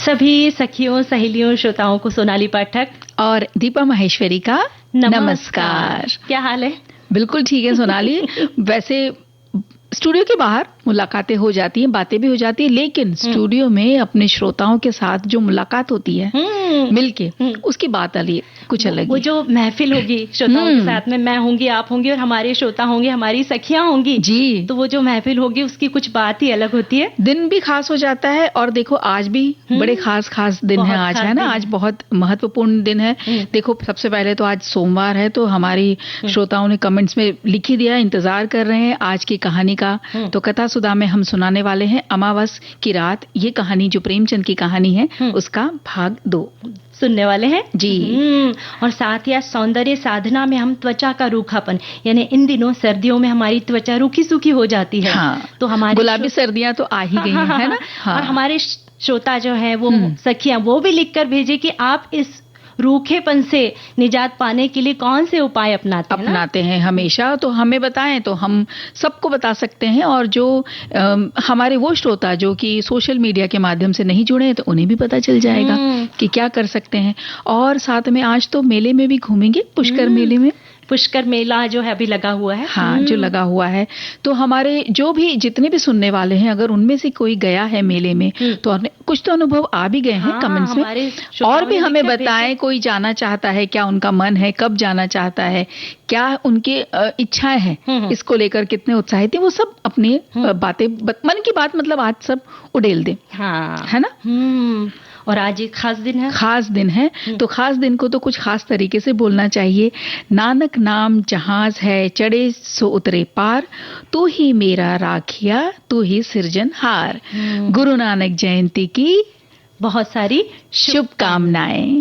सभी सखियों, सहेलियों, श्रोताओं को सोनाली पाठक और दीपा माहेश्वरी का नमस्कार। क्या हाल है? बिल्कुल ठीक है सोनाली। वैसे स्टूडियो के बाहर मुलाकातें हो जाती हैं, बातें भी हो जाती है, लेकिन स्टूडियो में अपने श्रोताओं के साथ जो मुलाकात होती है मिलके, उसकी बात कुछ अलग वो जो महफिल होगी श्रोताओं के साथ में, मैं होंगी, आप होंगे और हमारे श्रोता होंगे, हमारी सखियां होंगी जी, तो वो जो महफिल होगी उसकी कुछ बात ही अलग होती है। दिन भी खास हो जाता है और देखो आज भी बड़े खास दिन है आज, है ना? आज बहुत महत्वपूर्ण दिन है। देखो सबसे पहले तो आज सोमवार है, तो हमारी श्रोताओं ने कमेंट्स में लिख ही दिया, इंतजार कर रहे हैं आज की कहानी का। तो कथा सुधा में हम सुनाने वाले हैं अमावस की रात, ये कहानी जो प्रेमचंद की कहानी है उसका भाग 2 सुनने वाले हैं जी। और साथ ही सौंदर्य साधना में हम त्वचा का रूखापन, यानी इन दिनों सर्दियों में हमारी त्वचा रूखी सूखी हो जाती है। तो हमारी गुलाबी सर्दियां तो आ ही गई हैं, है ना? और हमारे श्रोता जो है वो सखियां वो भी लिखकर भेजे कि आप इस रूखेपन से निजात पाने के लिए कौन से उपाय अपनाते हैं हमेशा। तो हमें बताएं तो हम सबको बता सकते हैं, और जो हमारे वो श्रोता जो कि सोशल मीडिया के माध्यम से नहीं जुड़े हैं तो उन्हें भी पता चल जाएगा कि क्या कर सकते हैं। और साथ में आज तो मेले में भी घूमेंगे, पुष्कर मेले में। पुष्कर मेला जो है अभी लगा हुआ है, हाँ जो लगा हुआ है। तो हमारे जो भी जितने भी सुनने वाले हैं, अगर उनमें से कोई गया है मेले में तो कुछ तो अनुभव आ भी गए हैं कमेंट्स में, और भी हमें बताएं कोई जाना चाहता है, क्या उनका मन है, कब जाना चाहता है, क्या उनकी इच्छाएं हैं, इसको लेकर कितने उत्साहित हैं, वो सब अपनी बातें मन की बात मतलब आज सब उड़ेल दें, है ना? और आज एक खास दिन है, तो खास दिन को तो कुछ खास तरीके से बोलना चाहिए। नानक नाम जहाज है, चढ़े सो उतरे पार, तू ही मेरा राखिया, तू ही सिरजनहार। गुरु नानक जयंती की बहुत सारी शुभकामनाएं।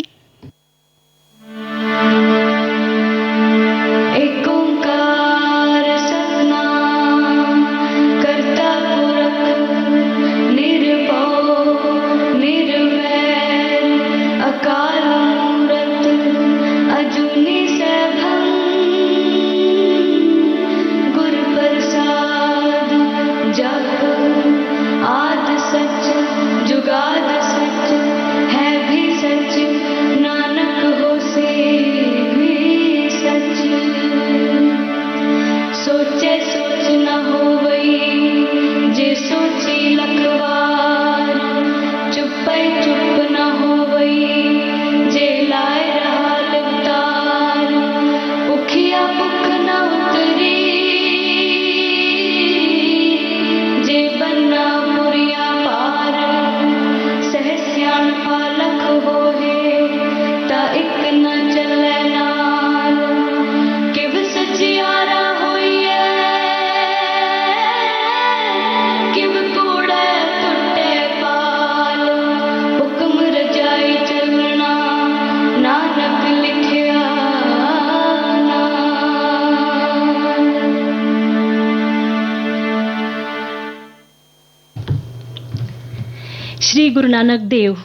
श्री गुरु नानक देव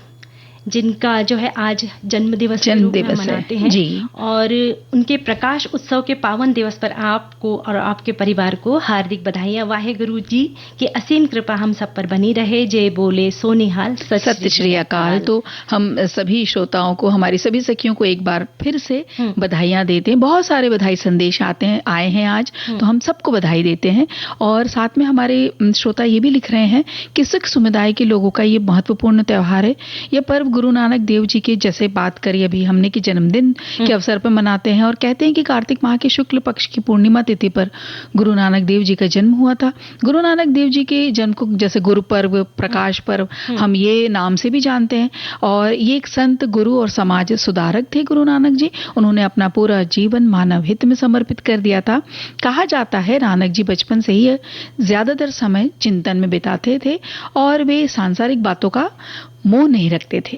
जिनका जो है आज जन्म दिवस मनाते हैं जी। और उनके प्रकाश उत्सव के पावन दिवस पर आपको और आपके परिवार को हार्दिक बधाइयां। वाहे गुरु जी की असीम कृपा हम सब पर बनी रहे। जय बोले सोनिहाल, सत्य श्री अकाल। तो हम सभी श्रोताओं को, हमारी सभी सखियों को एक बार फिर से बधाइयां देते हैं। बहुत सारे बधाई संदेश आए हैं आज, तो हम सबको बधाई देते हैं। और साथ में हमारे श्रोता ये भी लिख रहे हैं कि सिख समुदाय के लोगों का ये महत्वपूर्ण त्योहार है। यह पर्व गुरु नानक देव जी के, जैसे बात करी अभी हमने, कि जन्मदिन के अवसर पर मनाते हैं। और कहते हैं कि कार्तिक माह के शुक्ल पक्ष की पूर्णिमा तिथि पर गुरु नानक देव जी का जन्म हुआ था। गुरु नानक देव जी के जन्म को जैसे गुरु पर्व, प्रकाश पर्व हम ये नाम से भी जानते हैं। और ये एक संत, गुरु और समाज सुधारक थे गुरु नानक जी। उन्होंने अपना पूरा जीवन मानव हित में समर्पित कर दिया था। कहा जाता है नानक जी बचपन से ही ज्यादातर समय चिंतन में बिताते थे और वे सांसारिक बातों का मोह नहीं रखते थे।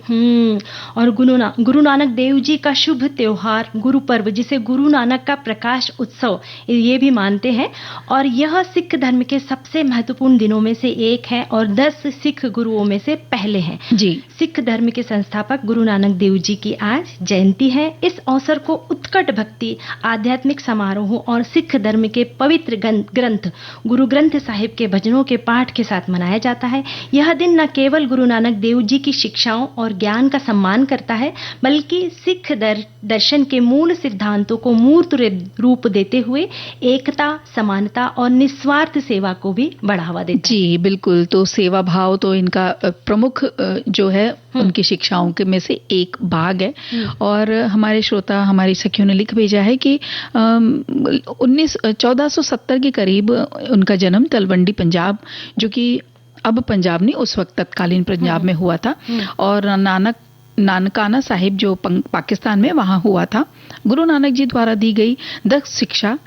और गुरु नानक देव जी का शुभ त्योहार गुरु पर्व, जिसे गुरु नानक का प्रकाश उत्सव ये भी मानते हैं। और यह सिख धर्म के सबसे महत्वपूर्ण दिनों में से एक है और 10 सिख गुरुओं में से पहले हैं जी। सिख धर्म के संस्थापक गुरु नानक देव जी की आज जयंती है। इस अवसर को उत्कट भक्ति, आध्यात्मिक समारोहों और सिख धर्म के पवित्र ग्रंथ गुरु ग्रंथ साहिब के भजनों के पाठ के साथ मनाया जाता है। यह दिन न केवल गुरु नानक देव जी जी की शिक्षाओं और ज्ञान का सम्मान करता है, बल्कि सिख दर्शन के मूल सिद्धांतों को मूर्त रूप देते हुए एकता, समानता और निस्वार्थ सेवा को भी बढ़ावा देता है। जी बिल्कुल, तो सेवा भाव तो इनका प्रमुख जो है उनकी शिक्षाओं के में से एक भाग है। और हमारे श्रोता, हमारी सखियों ने लिख भेजा है कि 1470 के करीब उनका जन्म तलवंडी पंजाब, जो कि अब पंजाब नहीं, उस वक्त तत्कालीन पंजाब में हुआ था, और नानकाना साहिब जो पाकिस्तान में, वहां हुआ था। गुरु नानक जी द्वारा दी गई दक्ष शिक्षा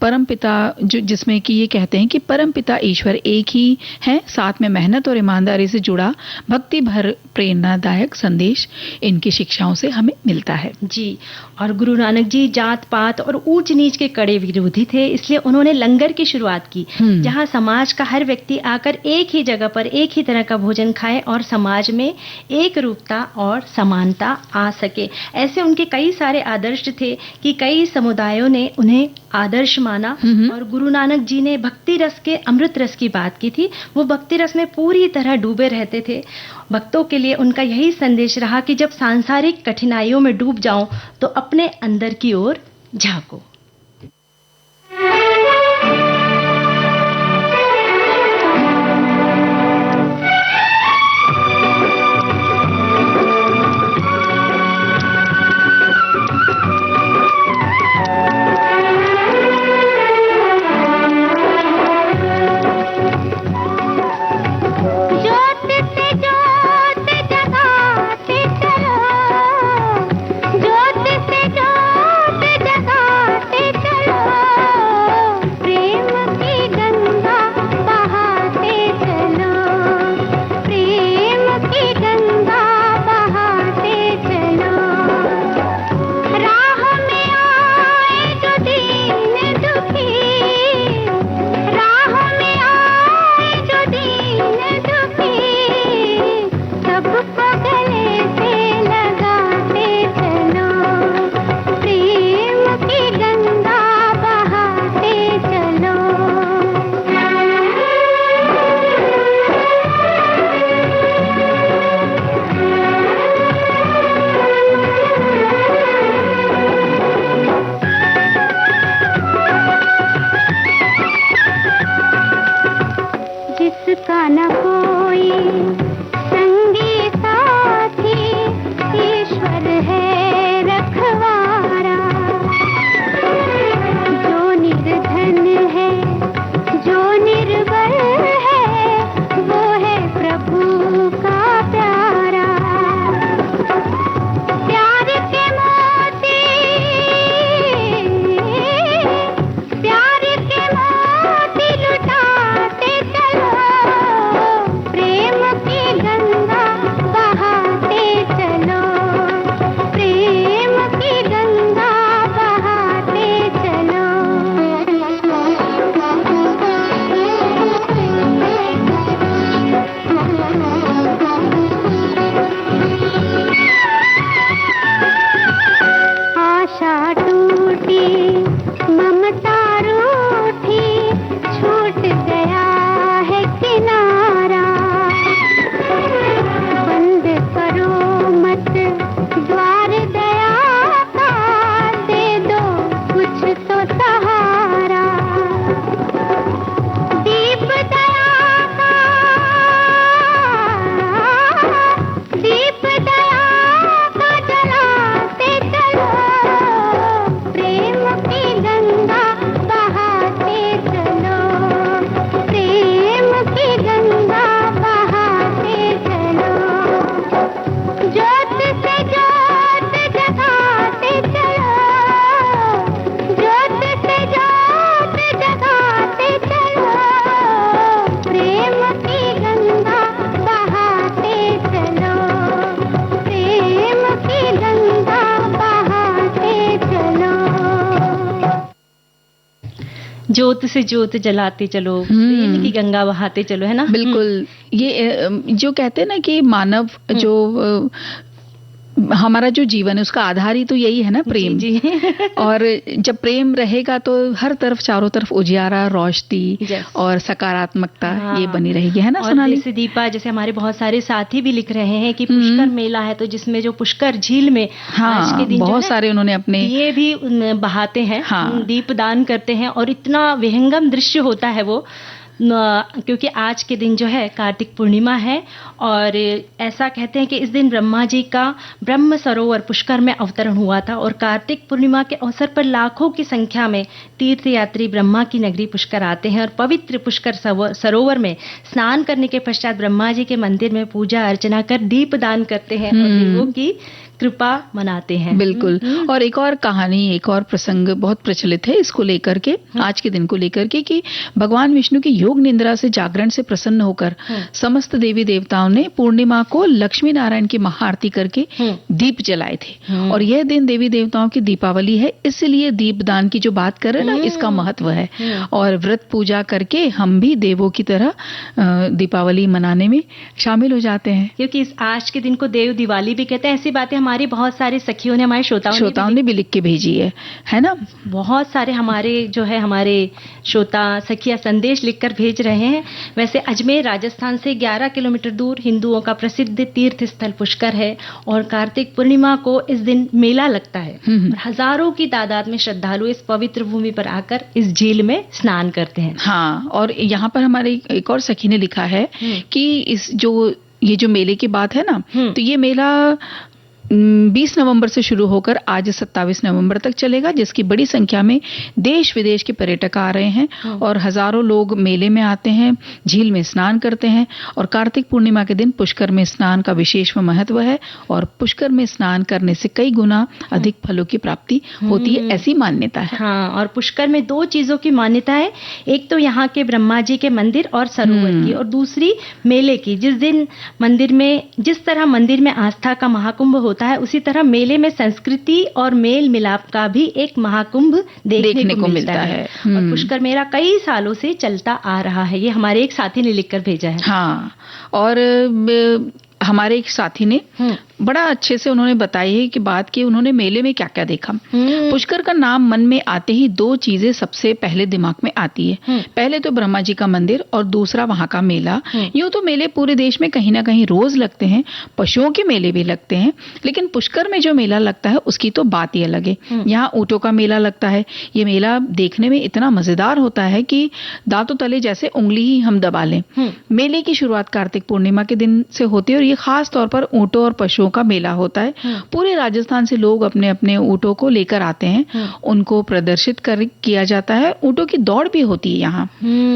परम पिता, जो जिसमें कि ये कहते हैं कि परम पिता ईश्वर एक ही है, साथ में मेहनत और ईमानदारी से जुड़ा भक्ति भर प्रेरणादायक संदेश इनकी शिक्षाओं से हमें मिलता है। जी, और गुरु नानक जी जात पात और ऊंच नीच के कड़े विरोधी थे, इसलिए उन्होंने लंगर की शुरुआत की, जहां समाज का हर व्यक्ति आकर एक ही जगह पर एक ही तरह का भोजन खाए और समाज में एक रूपता और समानता आ सके। ऐसे उनके कई सारे आदर्श थे कि कई समुदायों ने उन्हें आदर्श माना। और गुरु नानक जी ने भक्ति रस के अमृत रस की बात की थी। वो भक्ति रस में पूरी तरह डूबे रहते थे। भक्तों के लिए उनका यही संदेश रहा कि जब सांसारिक कठिनाइयों में डूब जाओ तो अपने अंदर की ओर झांको। ज्योत से ज्योत जलाते चलो, प्रेम की गंगा बहाते चलो, है ना। बिल्कुल। ये जो कहते हैं ना कि मानव जो हमारा जो जीवन है उसका आधार ही तो यही है ना, प्रेम। जी, जी। और जब प्रेम रहेगा तो हर तरफ, चारों तरफ उजियारा, रोशनी और सकारात्मकता ये बनी रहेगी, है ना सोनाली? जैसे दीपा, जैसे हमारे बहुत सारे साथी भी लिख रहे हैं कि पुष्कर मेला है, तो जिसमें जो पुष्कर झील में आज के दिन बहुत सारे उन्होंने अपने ये भी बहाते हैं, दीप दान करते हैं, और इतना विहंगम दृश्य होता है वो, क्योंकि आज के दिन जो है कार्तिक पूर्णिमा है, और ऐसा कहते हैं कि इस दिन ब्रह्मा जी का ब्रह्म सरोवर पुष्कर में अवतरण हुआ था, और कार्तिक पूर्णिमा के अवसर पर लाखों की संख्या में तीर्थयात्री ब्रह्मा की नगरी पुष्कर आते हैं, और पवित्र पुष्कर सरोवर में स्नान करने के पश्चात ब्रह्मा जी के मंदिर में पूजा अर्चना कर दीप दान करते हैं और देवों की कृपा मनाते हैं। बिल्कुल। और एक और कहानी, एक और प्रसंग बहुत प्रचलित है इसको लेकर के, आज के दिन को लेकर के, कि भगवान विष्णु की योग निद्रा से जागरण से प्रसन्न होकर समस्त देवी देवताओं ने पूर्णिमा को लक्ष्मी नारायण की महाआरती करके दीप जलाए थे। और यह दिन देवी देवताओं की दीपावली है, इसलिए दीपदान की जो बात कर रहे हैं ना, इसका महत्व है। और व्रत पूजा करके हम भी देवों की तरह दीपावली मनाने में शामिल हो जाते हैं, क्योंकि इस आज के दिन को देव दिवाली भी कहते हैं। ऐसी बातें हमारी बहुत सारे सखियों ने, हमारे श्रोताओं ने भी लिख के भेजी है ना? बहुत सारे हमारे जो है हमारे श्रोता सखिया संदेश लिखकर भेज रहे हैं। वैसे अजमेर राजस्थान से 11 किलोमीटर दूर हिंदुओं का प्रसिद्ध तीर्थ स्थल पुष्कर है, और कार्तिक पूर्णिमा को इस दिन मेला लगता है। हजारों की तादाद में श्रद्धालु इस पवित्र भूमि पर आकर इस झील में स्नान करते हैं। हाँ, और यहाँ पर हमारे एक और सखी ने लिखा है कि ये जो मेले की बात है ना, तो ये मेला 20 नवंबर से शुरू होकर आज 27 नवंबर तक चलेगा, जिसकी बड़ी संख्या में देश विदेश के पर्यटक आ रहे हैं, और हजारों लोग मेले में आते हैं, झील में स्नान करते हैं। और कार्तिक पूर्णिमा के दिन पुष्कर में स्नान का विशेष महत्व है, और पुष्कर में स्नान करने से कई गुना अधिक फलों की प्राप्ति होती है, ऐसी मान्यता है। हाँ, और पुष्कर में 2 चीजों की मान्यता है, एक तो यहाँ के ब्रह्मा जी के मंदिर और सरोवर की, और दूसरी मेले की। जिस दिन मंदिर में, जिस तरह मंदिर में आस्था का महाकुंभ होता है, उसी तरह मेले में संस्कृति और मेल मिलाप का भी एक महाकुंभ देखने को मिलता है। और पुष्कर मेला कई सालों से चलता आ रहा है, ये हमारे एक साथी ने लिखकर भेजा है। हाँ, और हमारे एक साथी ने बड़ा अच्छे से उन्होंने बताई है कि बात की उन्होंने मेले में क्या क्या देखा। पुष्कर का नाम मन में आते ही 2 चीजें सबसे पहले दिमाग में आती है। पहले तो ब्रह्मा जी का मंदिर, और दूसरा वहां का मेला। यूं तो मेले पूरे देश में कहीं ना कहीं रोज लगते हैं, पशुओं के मेले भी लगते हैं, लेकिन पुष्कर में जो मेला लगता है उसकी तो बात ही अलग है। यहाँ ऊंटों का मेला लगता है। ये मेला देखने में इतना मजेदार होता है कि दांतों तले जैसे उंगली ही हम दबा लें। मेले की शुरुआत कार्तिक पूर्णिमा के दिन से होती है, और ये खास तौर पर ऊंटों और पशुओं का मेला होता है। पूरे राजस्थान से लोग अपने अपने ऊंटों को लेकर आते हैं, उनको प्रदर्शित किया जाता है। ऊंटों की दौड़ भी होती है यहाँ,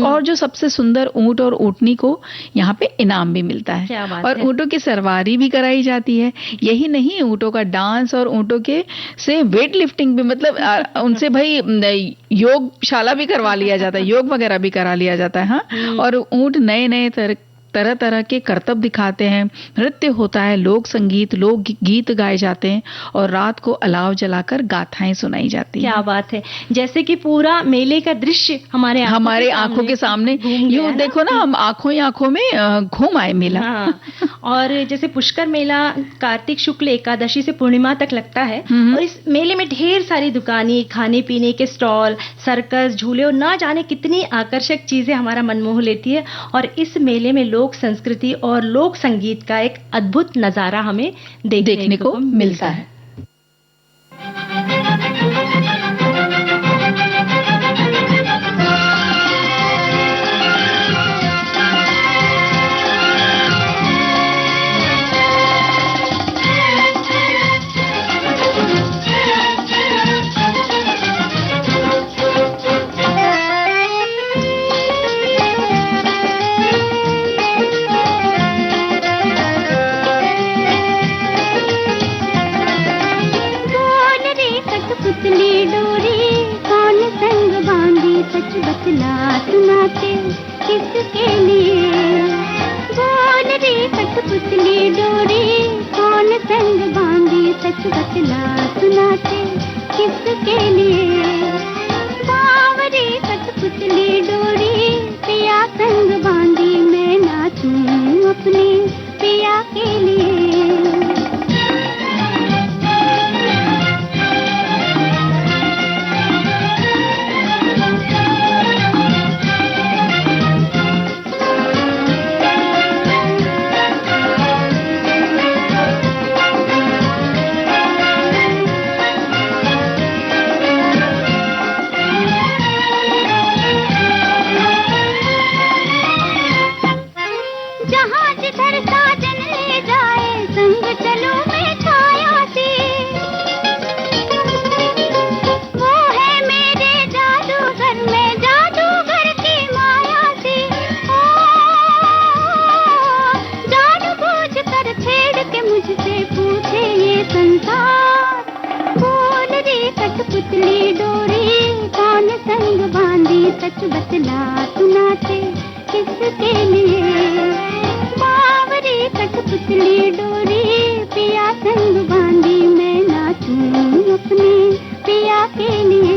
और जो सबसे सुंदर ऊंट और ऊंटनी को यहाँ पे इनाम भी मिलता है, और ऊंटों की सवारी भी कराई जाती है। यही नहीं, ऊंटों का डांस और ऊंटों के से वेट लिफ्टिंग भी, मतलब उनसे भाई योगशाला भी करवा लिया जाता है, योग वगैरह भी करा लिया जाता है। हाँ, और ऊंट नए नए तरह तरह के करतब दिखाते हैं, नृत्य होता है, लोक संगीत, लोक गीत गाए जाते हैं, और रात को अलाव जलाकर गाथाएं सुनाई जाती हैं। क्या बात है, जैसे कि पूरा मेले का दृश्य हमारे आंखों के सामने यूं देखो ना, हम आंखों में घूम आए मेला। हाँ। और जैसे पुष्कर मेला कार्तिक शुक्ल एकादशी से पूर्णिमा तक लगता है, और इस मेले में ढेर सारी दुकानें, खाने पीने के स्टॉल, सर्कस, झूले, और ना जाने कितनी आकर्षक चीजें हमारा मन मोह लेती है। और इस मेले में लोक संस्कृति और लोक संगीत का एक अद्भुत नजारा हमें देखने को मिलता है। किसके लिए बोल रे कठपुतली डोरी, कौन संग बांधी सच बतला सुनाते किसके लिए। बावरी कठपुतली डोरी, पिया संग बांधी मैं नाचूं अपने पिया के लिए। कठपुतली डोरी कौन संग बांधी, सच बतला सुनाते किसके लिए। बावरी कठपुतली डोरी पिया संग बांधी, मैं नाचूं अपने पिया के लिए।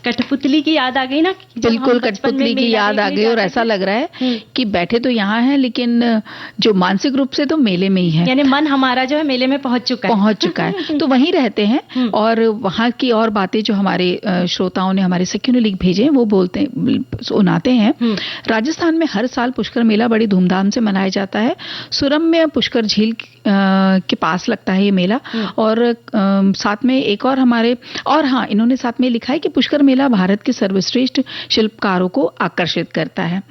कठपुतली की याद आ गई ना। बिल्कुल, कठपुतली की याद आ गई और ऐसा लग रहा है कि बैठे तो यहाँ हैं लेकिन जो मानसिक रूप से तो मेले में ही है, यानी मन हमारा जो है मेले में पहुंच चुका है तो वहीं रहते हैं। और वहाँ की और बातें जो हमारे श्रोताओं ने, हमारे सखियों ने लिख भेजे हैं, वो बोलते सुनाते हैं। राजस्थान में हर साल पुष्कर मेला बड़ी धूमधाम से मनाया जाता है। सुरम्य पुष्कर झील के पास लगता है ये मेला। और साथ में एक और हाँ, इन्होंने साथ में लिखा है कि पुष्कर मेला भारत के सर्वश्रेष्ठ शिल्पकारों को आकर्षित करता है।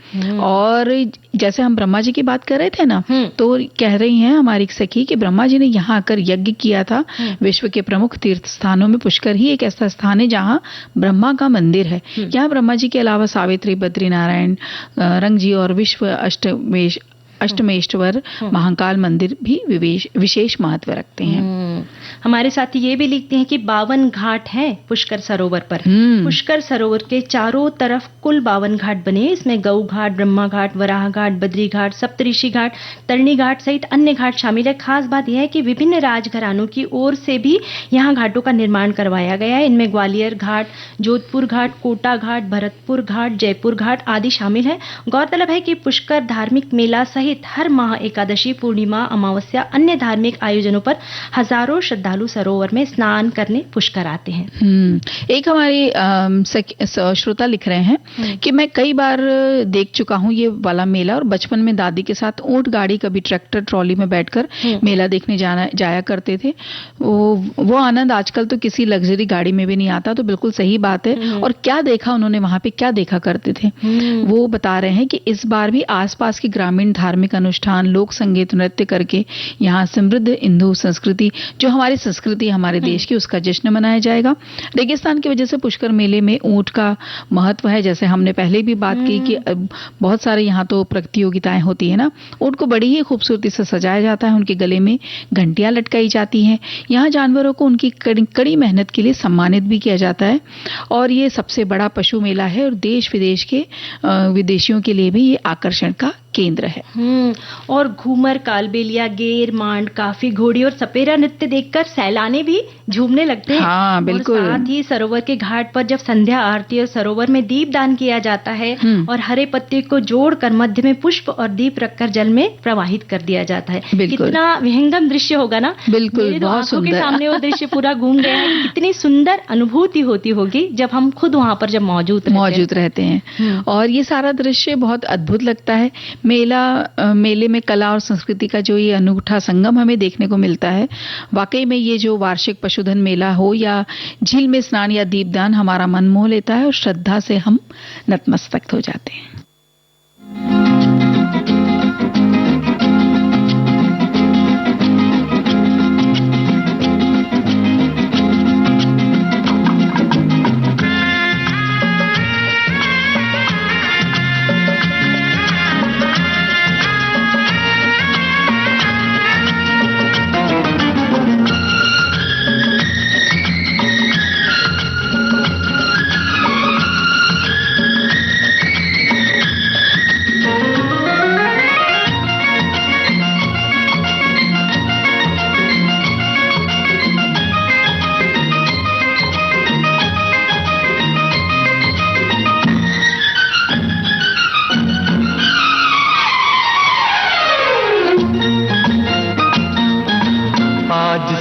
और जैसे हम ब्रह्मा जी की बात कर रहे थे ना, तो कह रही हैं हमारी सखी कि ब्रह्मा जी ने यहाँ आकर यज्ञ किया था। विश्व के प्रमुख तीर्थ स्थानों में पुष्कर ही एक ऐसा स्थान है जहाँ ब्रह्मा का मंदिर है। यहाँ ब्रह्मा जी के अलावा सावित्री, बद्री नारायण, रंग जी और विश्व अष्टमेश्वर महाकाल मंदिर भी विशेष महत्व रखते हैं। हमारे साथी ये भी लिखते हैं कि 52 घाट है पुष्कर सरोवर पर। पुष्कर सरोवर के चारों तरफ कुल 52 घाट बने। इसमें गौ घाट, ब्रह्मा घाट, वराह घाट, बद्री घाट, सप्तऋषि घाट, तरणी घाट सहित अन्य घाट शामिल है। खास बात यह है कि विभिन्न राजघरानों की ओर से भी यहाँ घाटों का निर्माण करवाया गया है। इनमें ग्वालियर घाट, जोधपुर घाट, कोटा घाट, भरतपुर घाट, जयपुर घाट आदि शामिल है। गौरतलब है कि पुष्कर धार्मिक मेला सहित हर माह एकादशी, पूर्णिमा, अमावस्या, अन्य धार्मिक आयोजनों पर हजारों श्रद्धालु सरोवर में स्नान करने पुष्कर आते हैं। एक हमारी श्रोता लिख रहे हैं कि मैं कई बार देख चुका हूँ ये वाला मेला, और बचपन में दादी के साथ ऊंट गाड़ी, कभी ट्रैक्टर ट्रॉली में बैठकर मेला देखने जाया करते थे। वो आनंद आजकल तो किसी लग्जरी गाड़ी में भी नहीं आता। तो बिल्कुल सही बात है। और क्या देखा उन्होंने वहां पे, क्या देखा करते थे, वो बता रहे हैं कि इस बार भी आसपास की ग्रामीण धार्मिक अनुष्ठान, लोक संगीत, नृत्य करके यहाँ समृद्ध हिंदू संस्कृति, जो हमारी संस्कृति हमारे देश की, उसका जश्न मनाया जाएगा। रेगिस्तान की वजह से पुष्कर मेले में ऊंट का महत्व है। जैसे हमने पहले भी बात की कि बहुत सारे यहाँ तो प्रतियोगिताएं होती है ना। ऊंट को बड़ी ही खूबसूरती से सजाया जाता है, उनके गले में घंटियां लटकाई जाती हैं। यहाँ जानवरों को उनकी कड़ी मेहनत के लिए सम्मानित भी किया जाता है। और ये सबसे बड़ा पशु मेला है और देश विदेश के विदेशियों के लिए भी ये आकर्षण का केंद्र है। और घूमर, कालबेलिया, गेर, मांड, काफी, घोड़ी और सपेरा नृत्य देखकर सैलानी भी झूमने लगते हैं। हाँ, बिल्कुल। और साथ ही सरोवर के घाट पर जब संध्या आरती और सरोवर में दीप दान किया जाता है और हरे पत्ते को जोड़कर मध्य में पुष्प और दीप रखकर जल में प्रवाहित कर दिया जाता है। कितना विहंगम दृश्य होगा ना। बिल्कुल, बहुत सुंदर। के सामने वो दृश्य पूरा घूम गया है। कितनी सुंदर अनुभूति होती होगी जब हम खुद वहां पर जब मौजूद रहते हैं। और ये सारा दृश्य बहुत अद्भुत लगता है। मेले में कला और संस्कृति का जो ये अनूठा संगम हमें देखने को मिलता है। वाकई में ये जो वार्षिक पशुधन मेला हो या झील में स्नान या दीपदान, हमारा मन मोह लेता है और श्रद्धा से हम नतमस्तक हो जाते हैं।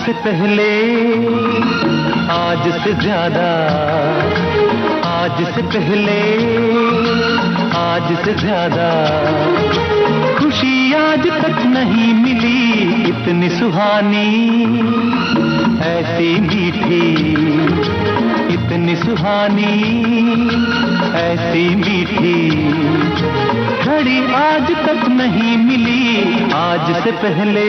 से पहले, आज से ज्यादा, आज से पहले, आज से ज्यादा खुशी आज तक नहीं मिली इतनी सुहानी, ऐसी मीठी, इतनी सुहानी, ऐसी मीठी घड़ी आज तक नहीं मिली आज से पहले।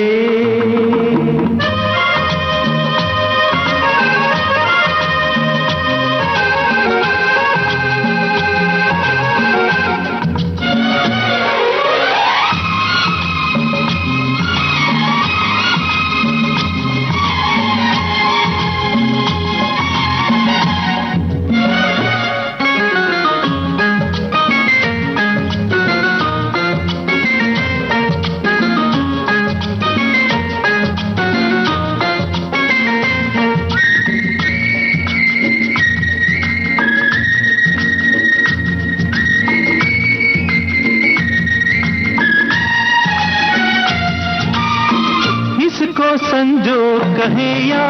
संजोग कहे या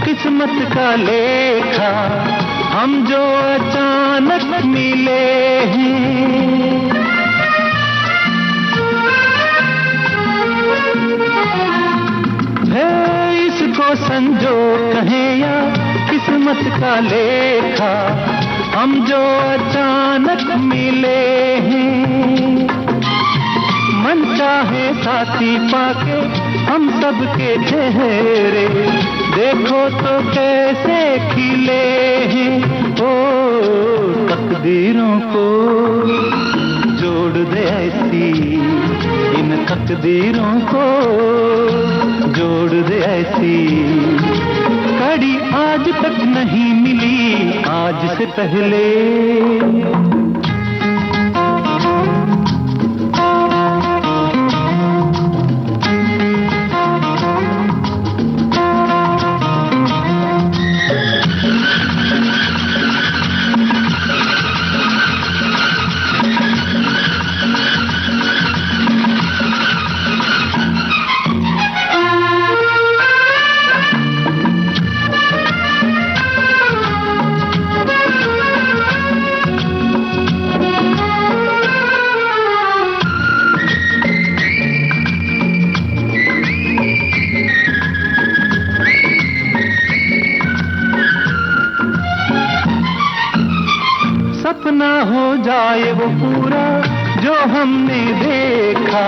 किस्मत का लेखा, हम जो अचानक मिले हैं, इसको संजोग कहे या किस्मत का लेखा, हम जो अचानक मिले हैं। मन चाहे साथी पाके हम सबके चेहरे देखो तो कैसे खिले हैं। ओ तकदीरों को जोड़ दे ऐसी, इन तकदीरों को जोड़ दे ऐसी कड़ी आज तक नहीं मिली आज से पहले। सपना हो जाए वो पूरा जो हमने देखा,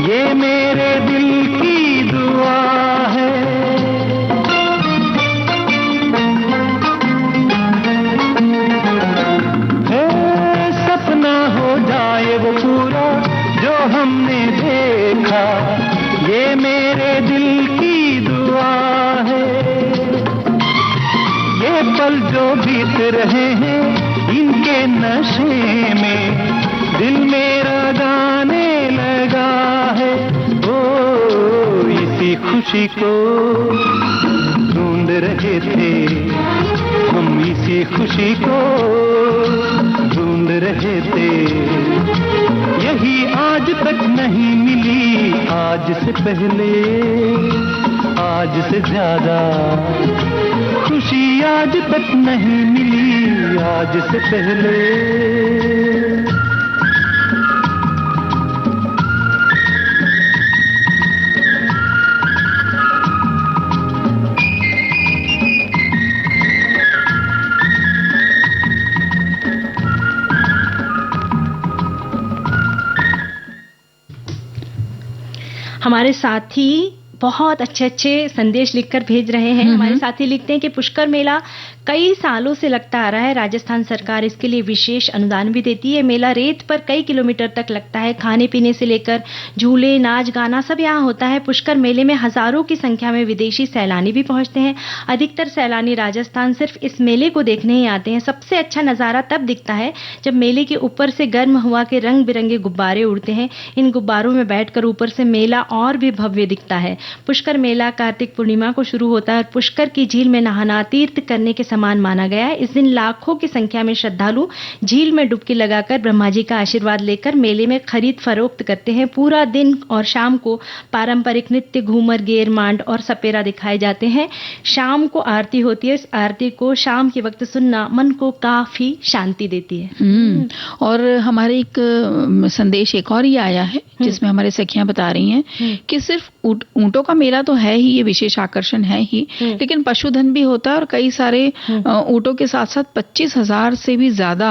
ये मेरे दिल की दुआ है। सपना हो जाए वो पूरा जो हमने देखा, ये मेरे दिल की दुआ है। ये पल जो बीत रहे हैं इनके नशे में दिल मेरा गाने लगा है। ओ इसी खुशी को ढूंढ रहे थे हम, इसी खुशी को ढूंढ रहे थे, यही आज तक नहीं मिली आज से पहले, आज से ज्यादा खुशी आज तक नहीं मिली आज से पहले। हमारे साथी बहुत अच्छे अच्छे संदेश लिखकर भेज रहे हैं। हमारे साथी लिखते हैं कि पुष्कर मेला कई सालों से लगता आ रहा है, राजस्थान सरकार इसके लिए विशेष अनुदान भी देती है। मेला रेत पर कई किलोमीटर तक लगता है, खाने पीने से लेकर झूले नाच गाना सब यहाँ होता है। पुष्कर मेले में हजारों की संख्या में विदेशी सैलानी भी पहुंचते हैं। अधिकतर सैलानी राजस्थान सिर्फ इस मेले को देखने ही आते हैं। सबसे अच्छा नजारा तब दिखता है जब मेले के ऊपर से गर्म हवा के रंग बिरंगे गुब्बारे उड़ते हैं। इन गुब्बारों में बैठकर ऊपर से मेला और भी भव्य दिखता है। पुष्कर मेला कार्तिक पूर्णिमा को शुरू होता है और पुष्कर की झील में नहाना, तीर्थ करने के समान माना गया है। इस दिन लाखों की संख्या में श्रद्धालु झील में डुबकी लगाकर ब्रह्मा जी का आशीर्वाद लेकर मेले में खरीद फरोख्त करते हैं। पूरा दिन और शाम को पारंपरिक नृत्य, घूमर, गेर, मांड और सपेरा दिखाए जाते हैं। शाम को आरती होती है। इस आरती को शाम के वक्त सुनना मन को काफी शांति देती है। और हमारे एक संदेश एक और ही आया है जिसमें हमारे सखियां बता रही हैं कि सिर्फ ऊंटों का मेला तो है ही, ये विशेष आकर्षण है ही, लेकिन पशुधन भी होता है और कई सारे ऊंटों के साथ साथ 25,000 से भी ज्यादा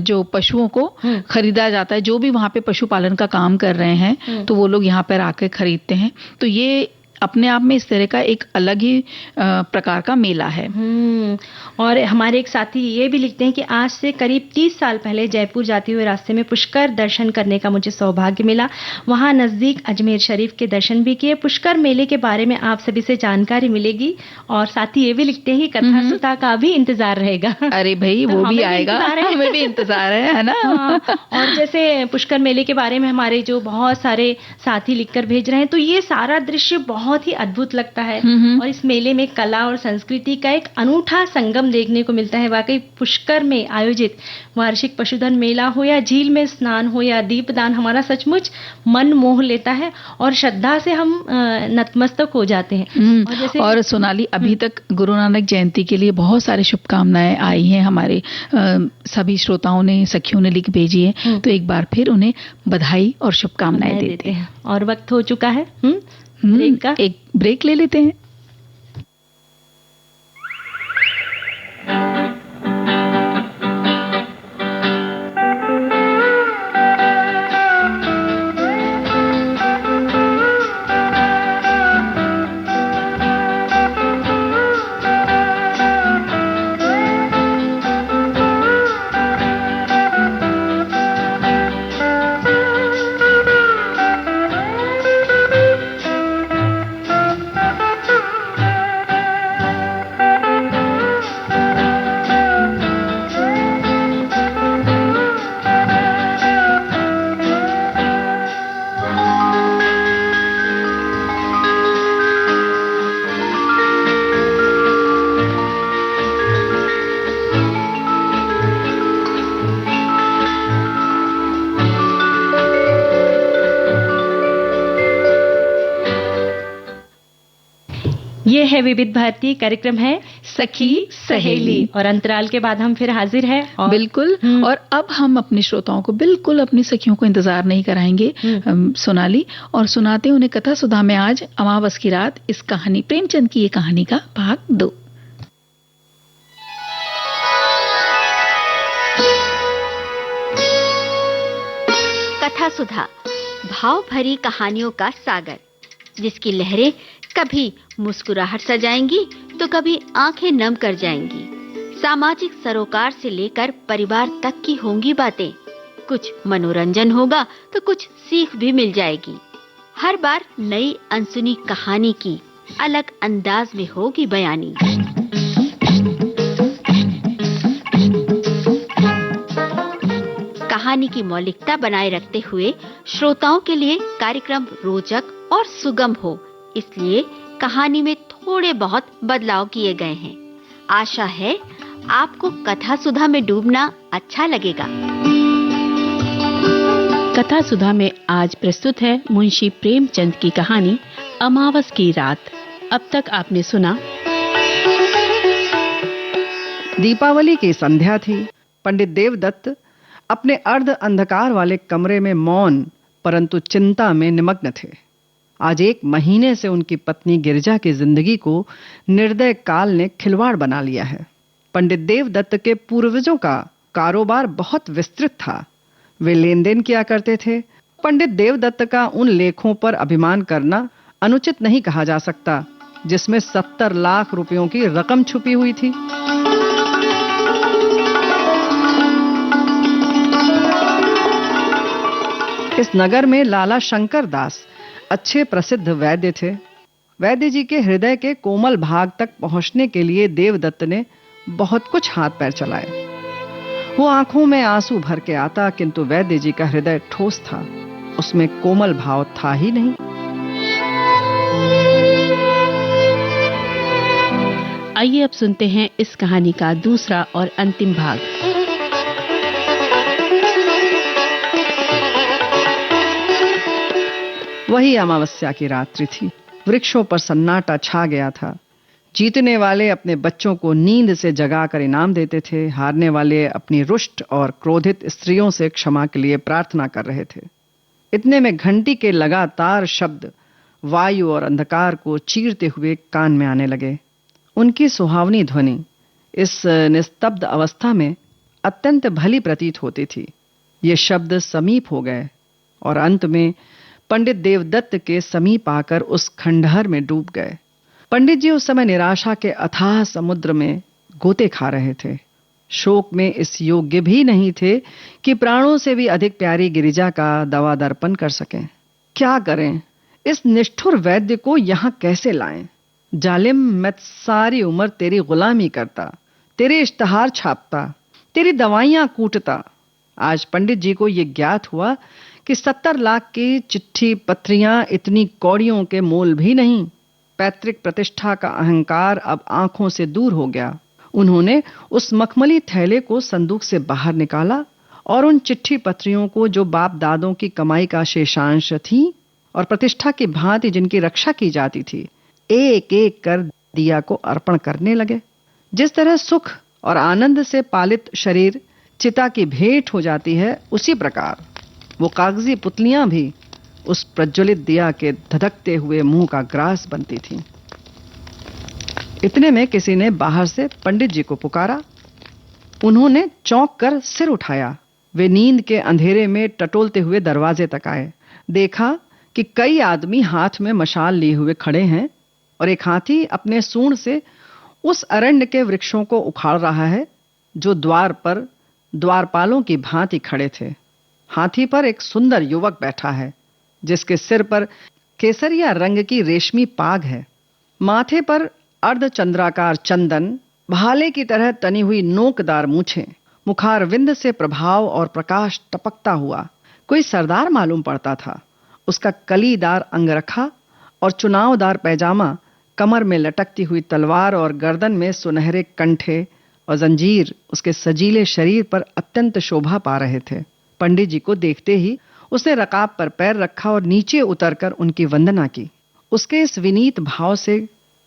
जो पशुओं को खरीदा जाता है। जो भी वहां पे पशुपालन का काम कर रहे हैं तो वो लोग यहाँ पर आकर खरीदते हैं। तो ये अपने आप में इस तरह का एक अलग ही प्रकार का मेला है। और हमारे एक साथी ये भी लिखते हैं कि आज से करीब 30 साल पहले जयपुर जाते हुए रास्ते में पुष्कर दर्शन करने का मुझे सौभाग्य मिला। वहां नजदीक अजमेर शरीफ के दर्शन भी किए। पुष्कर मेले के बारे में आप सभी से जानकारी मिलेगी। और साथी ये भी लिखते हैं कि कथा सुधा का भी इंतजार रहेगा। अरे भाई वो भी आएगा, हमें भी इंतजार है ना। और जैसे पुष्कर मेले के बारे में हमारे जो बहुत सारे साथी लिखकर भेज रहे हैं, तो ये सारा दृश्य बहुत ही अद्भुत लगता है। और इस मेले में कला और संस्कृति का एक अनूठा संगम देखने को मिलता है। वाकई पुष्कर में आयोजित वार्षिक पशुधन मेला हो या झील में स्नान हो या दीपदान, हमारा सचमुच मन मोह लेता है और श्रद्धा से हम नतमस्तक हो जाते हैं। और सोनाली, अभी तक गुरु नानक जयंती के लिए बहुत सारी शुभकामनाएं आई हैं हमारे सभी श्रोताओं ने, सखियों ने लिख भेजी है। तो एक बार फिर उन्हें बधाई और शुभकामनाएं देते हैं। और वक्त हो चुका है ब्रेक का। एक ब्रेक ले लेते हैं। ये है विविध भारती, कार्यक्रम है सखी सहेली। और अंतराल के बाद हम फिर हाजिर हैं। और बिल्कुल। और अब हम अपने श्रोताओं को बिल्कुल अपनी सखियों को इंतजार नहीं कराएंगे सोनाली, और सुनाते उन्हें कथा सुधा में आज अमावस की रात इस कहानी, प्रेमचंद की ये कहानी का भाग 2। कथा सुधा, भाव भरी कहानियों का सागर, जिसकी लहरें कभी मुस्कुराहट सजाएंगी तो कभी आंखें नम कर जाएंगी। सामाजिक सरोकार से लेकर परिवार तक की होंगी बातें। कुछ मनोरंजन होगा तो कुछ सीख भी मिल जाएगी। हर बार नई अनसुनी कहानी की अलग अंदाज में होगी बयानी। कहानी की मौलिकता बनाए रखते हुए श्रोताओं के लिए कार्यक्रम रोचक और सुगम हो, इसलिए कहानी में थोड़े बहुत बदलाव किए गए हैं। आशा है आपको कथा सुधा में डूबना अच्छा लगेगा। कथा सुधा में आज प्रस्तुत है मुंशी प्रेमचंद की कहानी अमावस की रात। अब तक आपने सुना। दीपावली की संध्या थी। पंडित देवदत्त अपने अर्ध अंधकार वाले कमरे में मौन परंतु चिंता में निमग्न थे। आज 1 महीने से उनकी पत्नी गिरिजा की जिंदगी को निर्दय काल ने खिलवाड़ बना लिया है। पंडित देवदत्त के पूर्वजों का कारोबार बहुत विस्तृत था। वे लेन देन किया करते थे। पंडित देवदत्त का उन लेखों पर अभिमान करना अनुचित नहीं कहा जा सकता जिसमें 70 लाख रुपयों की रकम छुपी हुई थी। इस नगर में लाला शंकर दास अच्छे प्रसिद्ध वैद्य थे। वैद्य जी के हृदय के कोमल भाग तक पहुंचने के लिए देवदत्त ने बहुत कुछ हाथ पैर चलाए। वो आंखों में आंसू भर के आता, किंतु वैद्य जी का हृदय ठोस था, उसमें कोमल भाव था ही नहीं। आइए अब सुनते हैं इस कहानी का दूसरा और अंतिम भाग। वही अमावस्या की रात्रि थी। वृक्षों पर सन्नाटा छा गया था। जीतने वाले अपने बच्चों को नींद से जगाकर इनाम देते थे, हारने वाले अपनी रुष्ट और क्रोधित स्त्रियों से क्षमा के लिए प्रार्थना कर रहे थे। इतने में घंटी के लगातार शब्द वायु और अंधकार को चीरते हुए कान में आने लगे। उनकी सुहावनी ध्वनि इस निस्तब्ध अवस्था में अत्यंत भली प्रतीत होती थी। ये शब्द समीप हो गए और अंत में पंडित देवदत्त के समीप आकर उस खंडहर में डूब गए। पंडित जी उस समय निराशा के अथाह समुद्र में गोते खा रहे थे। शोक में इस योग्य भी नहीं थे कि प्राणों से भी अधिक प्यारी गिरिजा का दवा दर्पण कर सकें। क्या करें? इस निष्ठुर वैद्य को यहां कैसे लाएं? जालिम, मैं सारी उम्र तेरी गुलामी करता, तेरे इश्तहार छापता, तेरी दवाइयां कूटता। आज पंडित जी को यह ज्ञात हुआ कि 70 लाख की चिट्ठी पत्रियां इतनी कौड़ियों के मोल भी नहीं। पैतृक प्रतिष्ठा का अहंकार अब आंखों से दूर हो गया। उन्होंने उस मखमली थैले को संदूक से बाहर निकाला और उन चिट्ठी पत्रियों को, जो बाप दादों की कमाई का शेषांश थी और प्रतिष्ठा की भांति जिनकी रक्षा की जाती थी, एक एक कर दिया को अर्पण करने लगे। जिस तरह सुख और आनंद से पालित शरीर चिता की भेंट हो जाती है, उसी प्रकार वो कागजी पुतलियां भी उस प्रज्वलित दिया के धधकते हुए मुंह का ग्रास बनती थीं। इतने में किसी ने बाहर से पंडित जी को पुकारा। उन्होंने चौंक कर सिर उठाया। वे नींद के अंधेरे में टटोलते हुए दरवाजे तक आए। देखा कि कई आदमी हाथ में मशाल लिए हुए खड़े हैं और एक हाथी अपने सूंड से उस अरण्य के वृक्षों को उखाड़ रहा है जो द्वार पर द्वारपालों की भांति खड़े थे। हाथी पर एक सुंदर युवक बैठा है जिसके सिर पर केसरिया रंग की रेशमी पाग है। माथे पर अर्धचंद्राकार चंदन, भाले की तरह तनी हुई नोकदार मूछें, मुखारविंद से प्रभाव और प्रकाश टपकता हुआ कोई सरदार मालूम पड़ता था। उसका कलीदार अंगरखा और चुनावदार पैजामा, कमर में लटकती हुई तलवार और गर्दन में सुनहरे कंठे और जंजीर उसके सजीले शरीर पर अत्यंत शोभा पा रहे थे। पंडित जी को देखते ही उसने रकाब पर पैर रखा और नीचे उतरकर उनकी वंदना की। उसके इस विनीत भाव से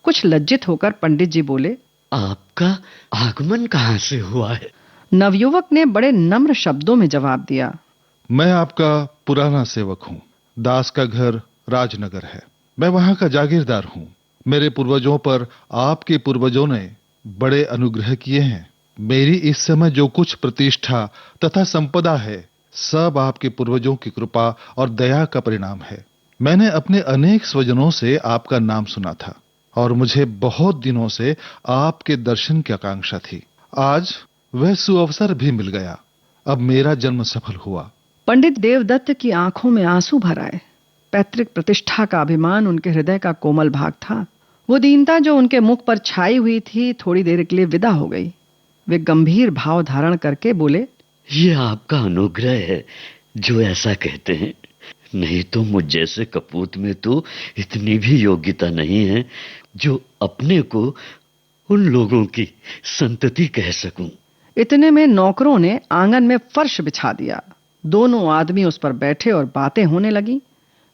कुछ लज्जित होकर पंडित जी बोले, आपका आगमन कहां से हुआ है? नवयुवक ने बड़े नम्र शब्दों में जवाब दिया, मैं आपका पुराना सेवक हूँ। दास का घर राजनगर है। मैं वहां का जागीरदार हूँ। मेरे पूर्वजों पर आपके पूर्वजों ने बड़े अनुग्रह किए हैं। मेरी इस समय जो कुछ प्रतिष्ठा तथा संपदा है, सब आपके पूर्वजों की कृपा और दया का परिणाम है। मैंने अपने अनेक स्वजनों से आपका नाम सुना था और मुझे बहुत दिनों से आपके दर्शन की आकांक्षा थी। आज वह सुअवसर भी मिल गया। अब मेरा जन्म सफल हुआ। पंडित देवदत्त की आंखों में आंसू भर आए। पैतृक प्रतिष्ठा का अभिमान उनके हृदय का कोमल भाग था। वो दीनता जो उनके मुख पर छाई हुई थी, थोड़ी देर के लिए विदा हो गई। वे गंभीर भाव धारण करके बोले, ये आपका अनुग्रह है जो ऐसा कहते हैं। नहीं तो मुझ जैसे कपूत में तो इतनी भी योग्यता नहीं है जो अपने को उन लोगों की संतति कह सकूं। इतने में नौकरों ने आंगन में फर्श बिछा दिया। दोनों आदमी उस पर बैठे और बातें होने लगी।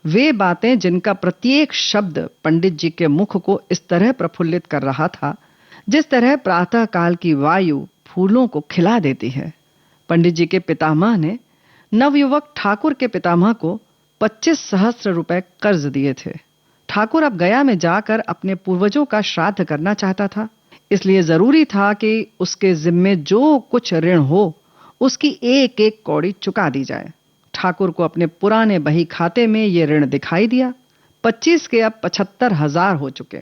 वे बातें जिनका प्रत्येक शब्द पंडित जी के मुख को इस तरह प्रफुल्लित कर रहा था जिस तरह प्रातः काल की वायु फूलों को खिला देती है। पंडित जी के पितामह ने नवयुवक ठाकुर के पितामह को 25 सहस्त्र रुपए कर्ज दिए थे। ठाकुर अब गया में जाकर अपने पूर्वजों का श्राद्ध करना चाहता था, इसलिए जरूरी था कि उसके जिम्मे जो कुछ ऋण हो उसकी एक एक कौड़ी चुका दी जाए। ठाकुर को अपने पुराने बही खाते में ये ऋण दिखाई दिया। 25 के अब 75,000 हो चुके।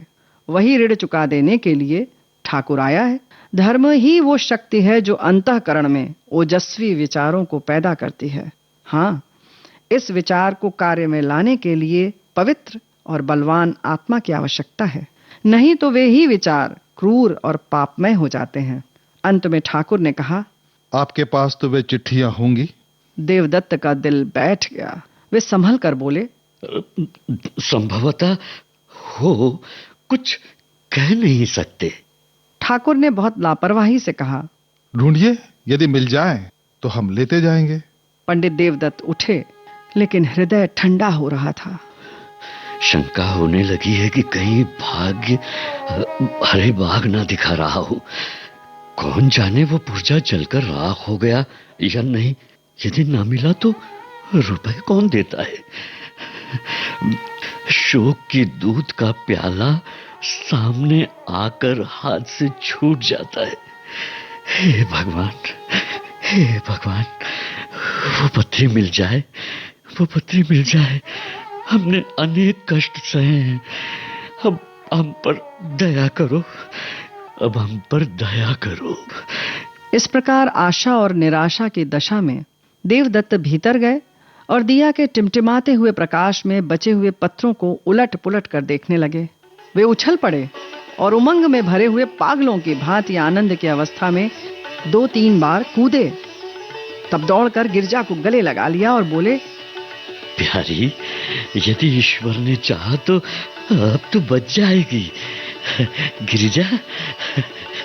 वही ऋण चुका देने के लिए ठाकुर आया है। धर्म ही वो शक्ति है जो अंतःकरण में ओजस्वी विचारों को पैदा करती है। हाँ, इस विचार को कार्य में लाने के लिए पवित्र और बलवान आत्मा की आवश्यकता है, नहीं तो वे ही विचार क्रूर और पापमय हो जाते हैं। अंत में ठाकुर ने कहा, आपके पास तो वे चिट्ठियां होंगी। देवदत्त का दिल बैठ गया। वे संभल कर बोले, संभवतः हो, कुछ कह नहीं सकते। ठाकुर ने बहुत लापरवाही से कहा, ढूंढिए, यदि मिल जाए तो हम लेते जाएंगे। पंडित देवदत्त उठे, लेकिन हृदय ठंडा हो रहा था। शंका होने लगी है कि कहीं भाग्य हरे बाग ना दिखा रहा हो। कौन जाने वो पुर्जा जलकर राख हो गया या नहीं। यदि ना मिला तो रुपए कौन देता है। शोक की दूध का प्याला सामने आकर हाथ से छूट जाता है। हे भगवान, हे भगवान, वो पत्री मिल जाए, वो पत्री मिल जाए। हमने अनेक कष्ट सहे हैं, अब हम पर दया करो, अब हम पर दया करो। इस प्रकार आशा और निराशा की दशा में देवदत्त भीतर गए और दिया के टिमटिमाते हुए प्रकाश में बचे हुए पत्रों को उलट पुलट कर देखने लगे। वे उछल पड़े और उमंग में भरे हुए पागलों की भांति आनंद की अवस्था में 2-3 बार कूदे। तब दौड़कर गिरजा को गले लगा लिया और बोले, प्यारी, यदि ईश्वर ने चाहा तो अब तो बच जाएगी। गिरिजा,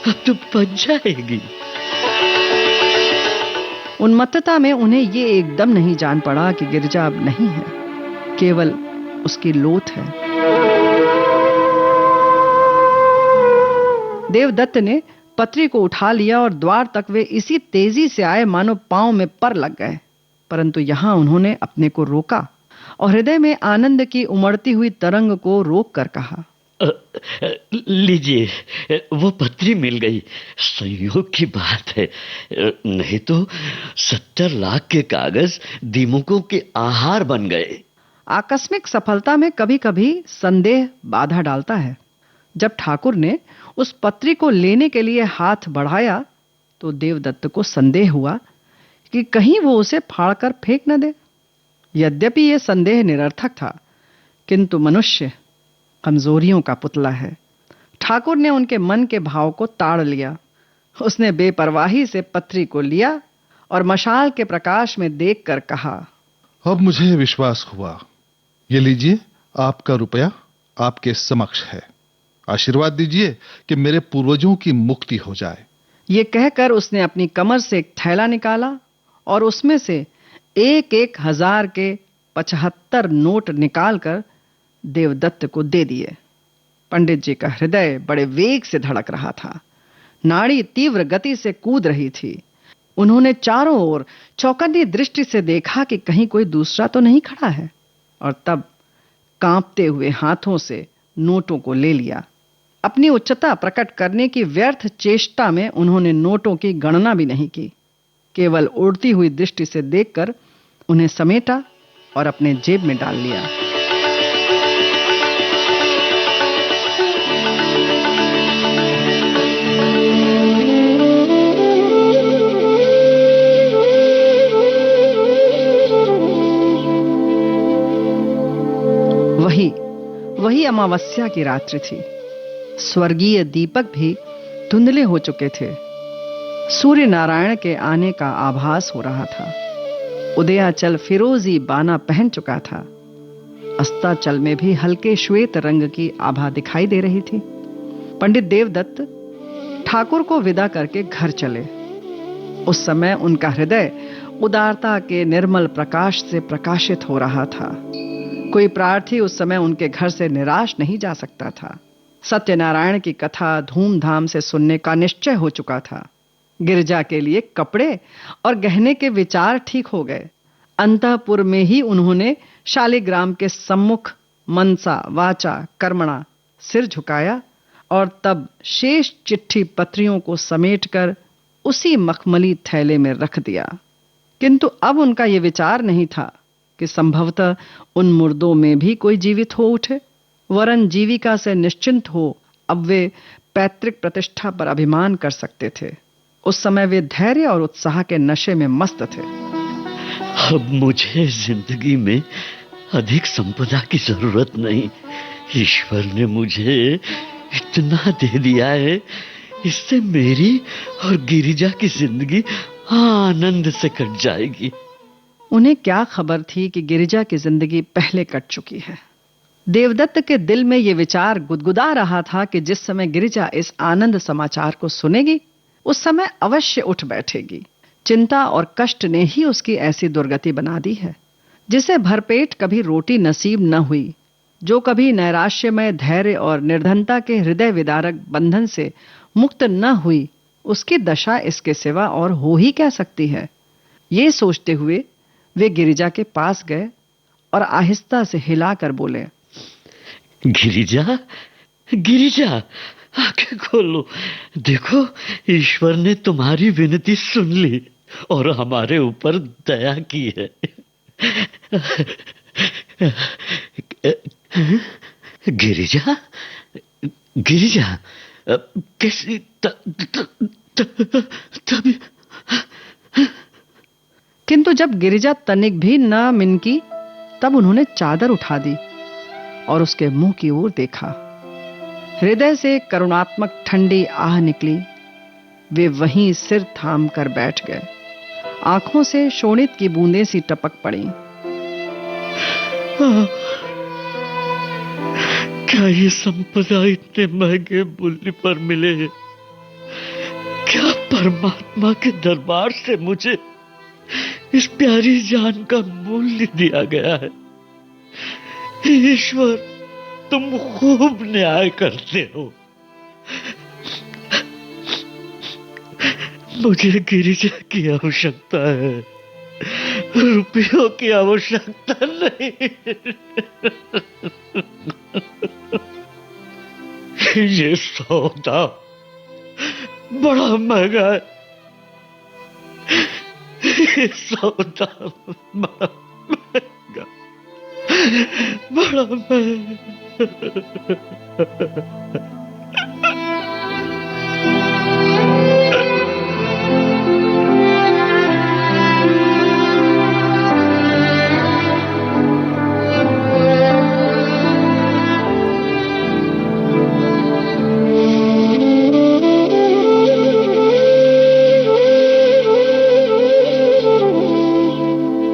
अब तो बच जाएगी। उन्मत्तता में उन्हें ये एकदम नहीं जान पड़ा कि गिरजा अब नहीं है, केवल उसकी लोथ है। देवदत्त ने पत्री को उठा लिया और द्वार तक वे इसी तेजी से आए मानो पांव में पर लग गए। परंतु यहां उन्होंने अपने को रोका और हृदय में आनंद की उमड़ती हुई तरंग को रोक कर कहा, लीजिए, वो पत्री मिल गई। संयोग की बात है, नहीं तो 70 लाख के कागज दीमकों के आहार बन गए। आकस्मिक सफलता में कभी कभी संदेह बाधा डालता है। जब ठाकुर ने उस पत्री को लेने के लिए हाथ बढ़ाया तो देवदत्त को संदेह हुआ कि कहीं वो उसे फाड़कर फेंक न दे। यद्यपि यह संदेह निरर्थक था, किंतु मनुष्य कमजोरियों का पुतला है। ठाकुर ने उनके मन के भाव को ताड़ लिया। उसने बेपरवाही से पत्री को लिया और मशाल के प्रकाश में देखकर कहा, अब मुझे विश्वास हुआ। ये लीजिए, आपका रुपया आपके समक्ष है। आशीर्वाद दीजिए कि मेरे पूर्वजों की मुक्ति हो जाए। ये कहकर उसने अपनी कमर से एक थैला निकाला और उसमें से 1-1 हजार के 75 नोट निकालकर देवदत्त को दे दिए। पंडित जी का हृदय बड़े वेग से धड़क रहा था। नाड़ी तीव्र गति से कूद रही थी। उन्होंने चारों ओर चौकन्नी दृष्टि से देखा कि कहीं कोई दूसरा तो नहीं खड़ा है, और तब कांपते हुए हाथों से नोटों को ले लिया। अपनी उच्चता प्रकट करने की व्यर्थ चेष्टा में उन्होंने नोटों की गणना भी नहीं की। केवल उड़ती हुई दृष्टि से देखकर उन्हें समेटा और अपने जेब में डाल लिया। वही अमावस्या की रात्रि थी। स्वर्गीय दीपक भी धुंधले हो चुके थे। सूर्य नारायण के आने का आभास हो रहा था। उदयाचल फिरोजी बाना पहन चुका था। अस्ताचल में भी हल्के श्वेत रंग की आभा दिखाई दे रही थी। पंडित देवदत्त ठाकुर को विदा करके घर चले। उस समय उनका हृदय उदारता के निर्मल प्रकाश से प्रकाशित हो रहा था। कोई प्रार्थी उस समय उनके घर से निराश नहीं जा सकता था। सत्यनारायण की कथा धूमधाम से सुनने का निश्चय हो चुका था। गिरजा के लिए कपड़े और गहने के विचार ठीक हो गए। अंतःपुर में ही उन्होंने शालिग्राम के सम्मुख मनसा वाचा कर्मणा सिर झुकाया और तब शेष चिट्ठी पत्रियों को समेटकर उसी मखमली थैले में रख दिया। किंतु अब उनका यह विचार नहीं था कि संभवतः उन मुर्दों में भी कोई जीवित हो उठे, वरन जीविका से निश्चिंत हो अब वे पैतृक प्रतिष्ठा पर अभिमान कर सकते थे। उस समय वे धैर्य और उत्साह के नशे में मस्त थे। अब मुझे जिंदगी में अधिक संपदा की जरूरत नहीं। ईश्वर ने मुझे इतना दे दिया है, इससे मेरी और गिरिजा की जिंदगी आनंद से कट जाएगी। उन्हें क्या खबर थी कि गिरिजा की जिंदगी पहले कट चुकी है। देवदत्त के दिल में ये विचार गुदगुदा रहा था कि जिस समय गिरिजा इस आनंद समाचार को सुनेगी उस समय अवश्य उठ बैठेगी। चिंता और कष्ट ने ही उसकी ऐसी दुर्गति बना दी है। जिसे भरपेट कभी रोटी नसीब न हुई, जो कभी नैराश्यमय धैर्य और निर्धनता के हृदय विदारक बंधन से मुक्त न हुई, उसकी दशा इसके सिवा और हो ही क्या सकती है। ये सोचते हुए वे गिरिजा के पास गए और आहिस्ता से हिलाकर बोले, गिरिजा, गिरिजा, आंखें खोलो। देखो, ईश्वर ने तुम्हारी विनती सुन ली और हमारे ऊपर दया की है। गिरिजा, गिरिजा, कैसी तभी। किंतु जब गिरिजा तनिक भी न मिनकी, तब उन्होंने चादर उठा दी और उसके मुंह की ओर देखा। हृदय से करुणात्मक ठंडी आह निकली। वे वहीं सिर थाम कर बैठ गए। आंखों से शोणित की बूंदें सी टपक पड़ी। क्या ये संपदा इतने महंगे मूल्य पर मिले हैं? क्या परमात्मा के दरबार से मुझे इस प्यारी जान का मूल्य दिया गया है? ईश्वर, तुम खूब न्याय करते हो। मुझे गिरिजा की आवश्यकता है, रुपयों की आवश्यकता नहीं। ये सौदा बड़ा महंगा है। ये सौदा बड़ा महंगा, बड़ा महंगा।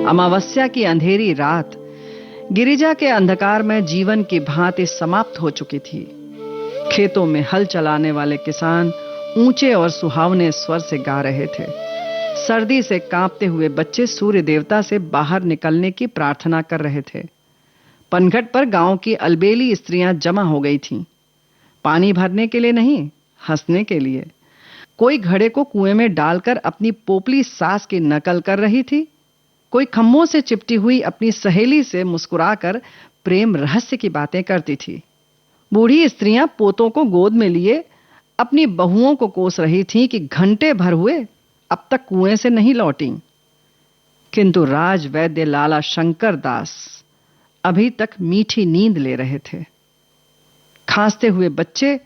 अमावस्या की अंधेरी रात गिरिजा के अंधकार में जीवन की भांति समाप्त हो चुकी थी। खेतों में हल चलाने वाले किसान ऊंचे और सुहावने स्वर से गा रहे थे। सर्दी से कांपते हुए बच्चे सूर्य देवता से बाहर निकलने की प्रार्थना कर रहे थे। पनघट पर गांव की अलबेली स्त्रियां जमा हो गई थीं। पानी भरने के लिए नहीं, हंसने के लिए। कोई घड़े को कुएं में डालकर अपनी पोपली सास की नकल कर रही थी। कोई खम्भों से चिपटी हुई अपनी सहेली से मुस्कुराकर प्रेम रहस्य की बातें करती थी। बूढ़ी स्त्रियां पोतों को गोद में लिए अपनी बहुओं को कोस रही थीं कि घंटे भर हुए अब तक कुएं से नहीं लौटी। किंतु राज वैद्य लाला शंकर दास अभी तक मीठी नींद ले रहे थे। खांसते हुए बच्चे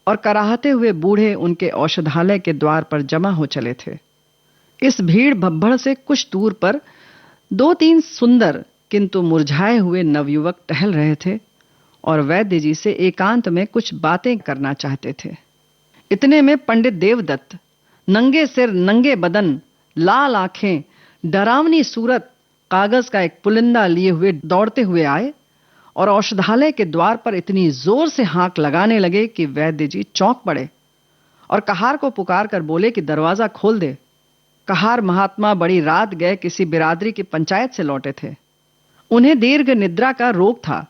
और कराहते हुए बूढ़े उनके औषधालय के द्वार पर जमा हो चले थे। इस भीड़ भब्बड़ से कुछ दूर पर 2-3 सुंदर किंतु मुरझाए हुए नवयुवक टहल रहे थे और वैद्य जी से एकांत में कुछ बातें करना चाहते थे। इतने में पंडित देवदत्त नंगे सिर, नंगे बदन, लाल आंखें, डरावनी सूरत, कागज का एक पुलिंदा लिए हुए दौड़ते हुए आए और औषधालय के द्वार पर इतनी जोर से हांक लगाने लगे कि वैद्य जी चौंक पड़े और कहार को पुकार कर बोले कि दरवाजा खोल दे। कहार महात्मा बड़ी रात गए किसी बिरादरी की पंचायत से लौटे थे। उन्हें दीर्घ निद्रा का रोग था,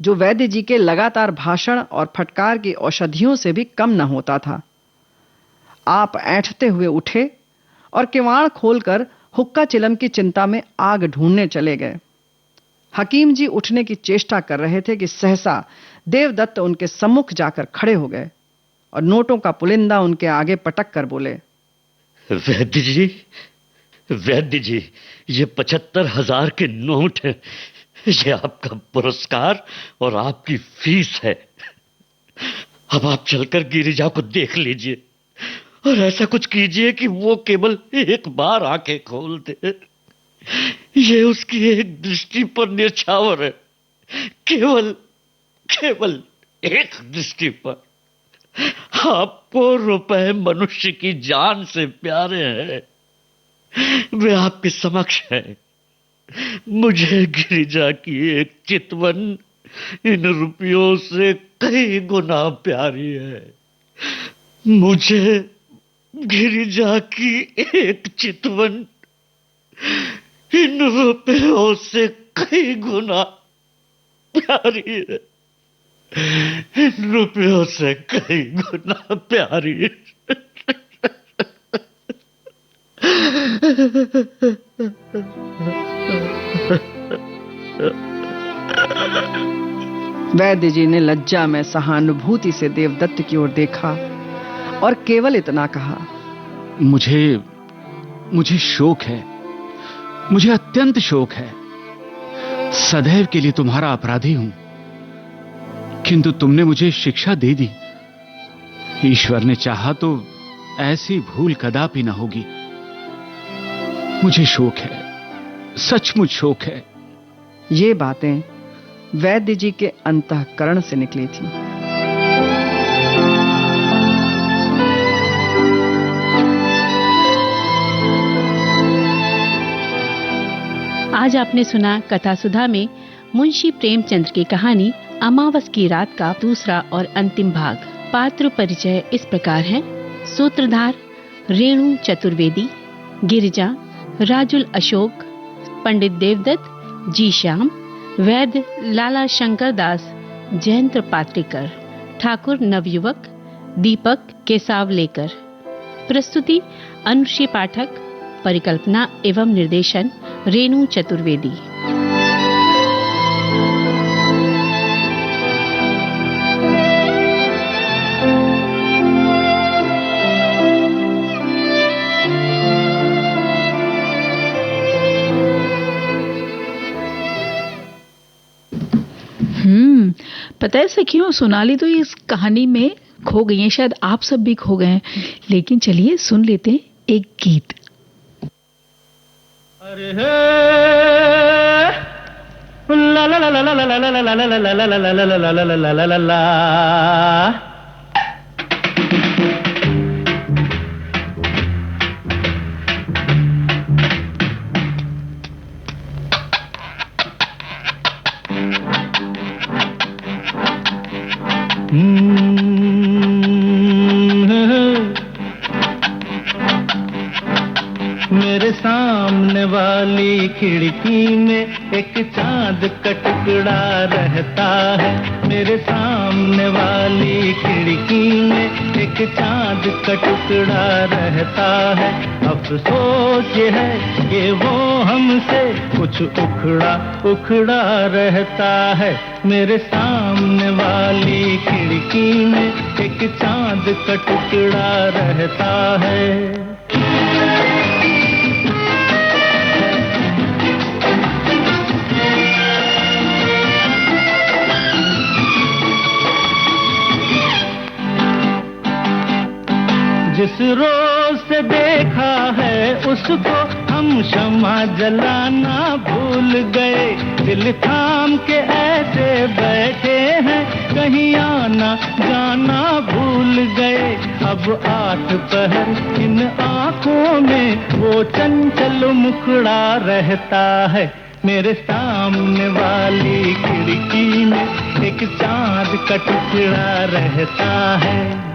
जो वैद्य जी के लगातार भाषण और फटकार की औषधियों से भी कम न होता था। आप ऐंठते हुए उठे और किवाड़ खोलकर हुक्का चिलम की चिंता में आग ढूंढने चले गए। हकीम जी उठने की चेष्टा कर रहे थे कि सहसा देवदत्त उनके सम्मुख जाकर खड़े हो गए और नोटों का पुलिंदा उनके आगे पटक कर बोले, वैद्य जी, ये 75,000 के नोट हैं। ये आपका पुरस्कार और आपकी फीस है। अब आप चलकर गिरिजा को देख लीजिए और ऐसा कुछ कीजिए कि वो केवल एक बार आंखें खोल दे। ये उसकी एक दृष्टि पर न्यौछावर है, केवल एक दृष्टि पर। आपको रुपए मनुष्य की जान से प्यारे हैं। वे आपके समक्ष हैं। मुझे गिरिजा की एक चितवन, इन रुपयों से कई गुना प्यारी है। मुझे गिरिजा की एक चितवन इन रुपयों से कई गुना प्यारी है। इन रुपयों से कई गुना प्यारी है। वैद्य जी ने लज्जा में सहानुभूति से देवदत्त की ओर देखा और केवल इतना कहा, मुझे शोक है, मुझे अत्यंत शोक है। सदैव के लिए तुम्हारा अपराधी हूं, किंतु तुमने मुझे शिक्षा दे दी। ईश्वर ने चाहा तो ऐसी भूल कदापि न होगी। मुझे शोक है, सचमुच शोक है। ये बातें वैद्य जी के अंतःकरण से निकली थी। आज आपने सुना कथा सुधा में मुंशी प्रेमचंद की कहानी अमावस की रात का दूसरा और अंतिम भाग। पात्र परिचय इस प्रकार हैं। सूत्रधार रेणु चतुर्वेदी, गिरिजा राजुल अशोक, पंडित देवदत्त जी श्याम, वैद्य लाला शंकर दास जयंत पात्रिकर, ठाकुर नवयुवक दीपक केसावलेकर। प्रस्तुति अनुश्री पाठक, परिकल्पना एवं निर्देशन रेणु चतुर्वेदी। पता है सखियों, सोनाली तो इस कहानी में खो गई है, शायद आप सब भी खो गए हैं, लेकिन चलिए सुन लेते हैं एक गीत। अरे ला ला ला ला ला ला ला ला ला ला ला ला ला ला ला ला ला। मेरे सामने वाली खिड़की में एक चांद का टुकड़ा रहता है। मेरे सामने वाली खिड़की में एक चांद का टुकड़ा रहता है। अफसोस ये है कि वो हमसे कुछ उखड़ा उखड़ा रहता है। मेरे सामने वाली खिड़की में एक चांद का टुकड़ा रहता है। जिस रोज से देखा है उसको हम शम्मा जलाना भूल गए। दिल थाम के ऐसे बैठे हैं, कहीं आना जाना भूल गए। अब 8 पहर इन आंखों में वो चंचल मुखड़ा रहता है। मेरे सामने वाली खिड़की में एक चांद का टुकड़ा रहता है।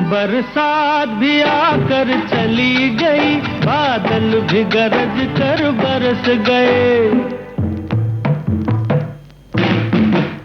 बरसात भी आकर चली गई, बादल भी गरज कर बरस गए।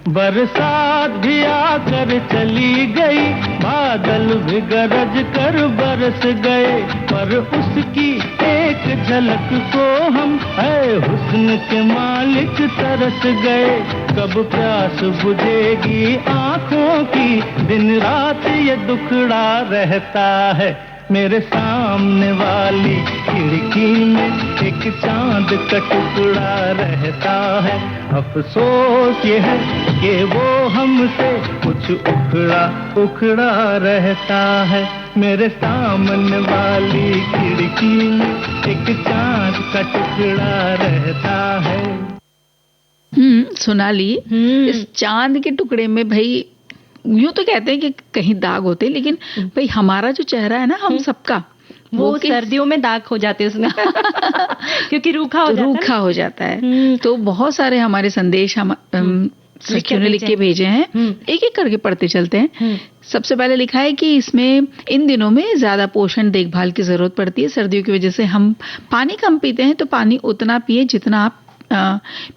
बरसात भी आकर चली गई, बादल भी गरज कर बरस गए। पर उसकी एक झलक को हम है हुस्न के मालिक तरस गए। कब प्यास बुझेगी आंखों की, दिन रात ये दुखड़ा रहता है। मेरे सामने वाली खिड़की में एक चांद का टुकड़ा रहता है। अफसोस ये है कि वो हमसे कुछ उखड़ा उखड़ा रहता है। मेरे सामने वाली खिड़की में एक चांद का टुकड़ा रहता है। सोनाली, इस चांद के टुकड़े में भाई यूं तो कहते हैं कि कहीं दाग होते हैं, लेकिन भाई हमारा जो चेहरा है ना, हम सबका वो सर्दियों में दाग हो जाते हैं उसमें क्योंकि रूखा हो जाता है। तो बहुत सारे हमारे संदेश हम सखियों ने लिख के भेजे हैं, एक एक करके पढ़ते चलते हैं। सबसे पहले लिखा है कि इसमें इन दिनों में ज्यादा पोषण देखभाल की जरूरत पड़ती है। सर्दियों की वजह से हम पानी कम पीते हैं, तो पानी उतना पिए जितना आप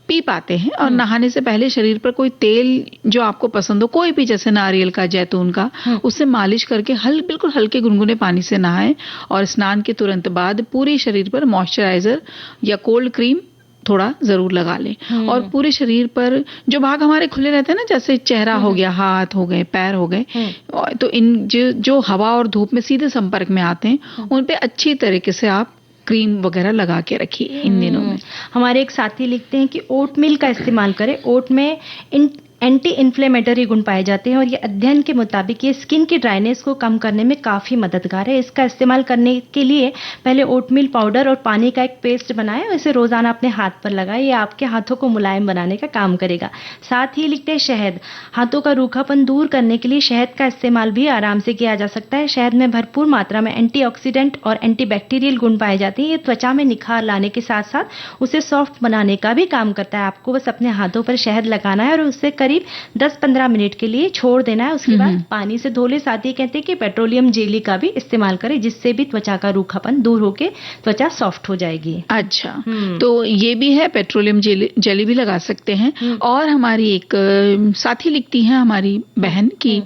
पी पाते हैं। और नहाने से पहले शरीर पर कोई तेल जो आपको पसंद हो, कोई भी, जैसे नारियल का, जैतून का, उससे मालिश करके बिल्कुल हल्के गुनगुने पानी से नहाएं। और स्नान के तुरंत बाद पूरे शरीर पर मॉइस्चराइजर या कोल्ड क्रीम थोड़ा जरूर लगा लें। और पूरे शरीर पर जो भाग हमारे खुले रहते हैं ना, जैसे चेहरा हो गया, हाथ हो गए, पैर हो गए, तो इन जो हवा और धूप में सीधे संपर्क में आते हैं, उन पे अच्छी तरीके से आप क्रीम वगैरह लगा के रखिए इन दिनों में। हमारे एक साथी लिखते हैं कि ओट मिल का इस्तेमाल करें। ओट में एंटी इन्फ्लेमेटरी गुण पाए जाते हैं और ये अध्ययन के मुताबिक ये स्किन की ड्राइनेस को कम करने में काफ़ी मददगार है। इसका इस्तेमाल करने के लिए पहले ओटमील पाउडर और पानी का एक पेस्ट बनाएं और इसे रोज़ाना अपने हाथ पर लगाएं। ये आपके हाथों को मुलायम बनाने का काम करेगा। साथ ही लिखते हैं शहद, हाथों का रूखापन दूर करने के लिए शहद का इस्तेमाल भी आराम से किया जा सकता है। शहद में भरपूर मात्रा में एंटीऑक्सीडेंट और एंटीबैक्टीरियल गुण पाए जाते हैं। ये त्वचा में निखार लाने के साथ साथ उसे सॉफ्ट बनाने का भी काम करता है। आपको बस अपने हाथों पर शहद लगाना है और उससे करीब 10-15 मिनट के लिए छोड़ देना है। उसके बाद पानी से धो ले। साथ ही कहते हैं कि पेट्रोलियम जेली का भी इस्तेमाल करें, जिससे भी त्वचा का रूखापन दूर होके त्वचा सॉफ्ट हो जाएगी। अच्छा, तो ये भी है, पेट्रोलियम जेली भी लगा सकते हैं। और हमारी एक साथी लिखती हैं, हमारी बहन, की